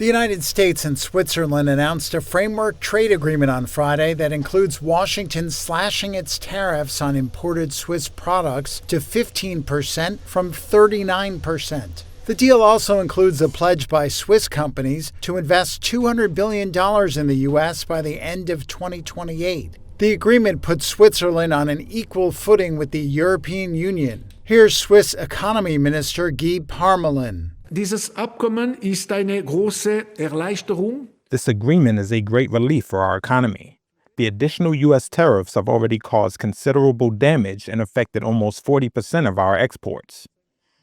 The United States and Switzerland announced a framework trade agreement on Friday that includes Washington slashing its tariffs on imported Swiss products to 15% from 39%. The deal also includes a pledge by Swiss companies to invest $200 billion in the U.S. by the end of 2028. The agreement puts Switzerland on an equal footing with the European Union. Here's Swiss Economy Minister Guy Parmelin. Dieses Abkommen ist eine große Erleichterung. This agreement is a great relief for our economy. The additional U.S. tariffs have already caused considerable damage and affected almost 40% of our exports.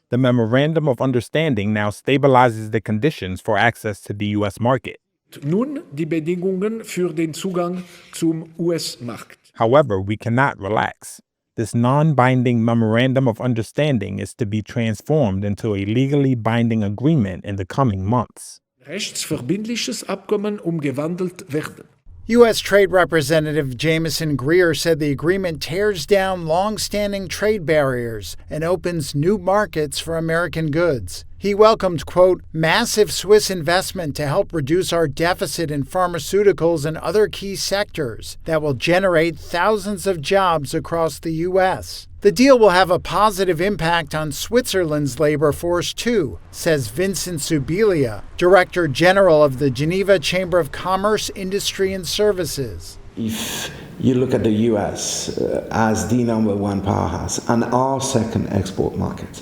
The Memorandum of Understanding now stabilizes the conditions for access to the U.S. market. Nun die Bedingungen für den Zugang zum US-Markt. However, we cannot relax. This non-binding Memorandum of Understanding is to be transformed into a legally binding agreement in the coming months. Rechtsverbindliches Abkommen umgewandelt werden. U.S. Trade Representative Jameson Greer said the agreement tears down long-standing trade barriers and opens new markets for American goods. He welcomed, quote, massive Swiss investment to help reduce our deficit in pharmaceuticals and other key sectors that will generate thousands of jobs across the U.S. The deal will have a positive impact on Switzerland's labor force, too, says Vincent Subilia, Director General of the Geneva Chamber of Commerce, Industry and Services. If you look at the US as the number one powerhouse and our second export market,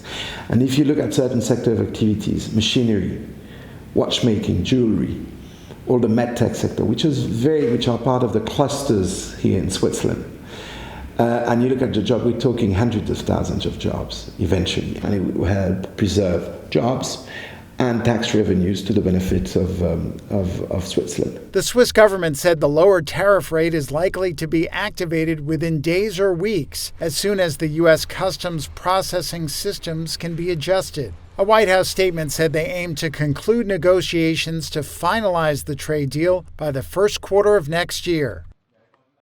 and if you look at certain sector of activities, machinery, watchmaking, jewelry, or the medtech sector, which are part of the clusters here in Switzerland, and you look at the job, we're talking hundreds of thousands of jobs eventually, and it will help preserve jobs and tax revenues to the benefit of Switzerland. The Swiss government said the lower tariff rate is likely to be activated within days or weeks, as soon as the U.S. customs processing systems can be adjusted. A White House statement said they aim to conclude negotiations to finalize the trade deal by the first quarter of next year.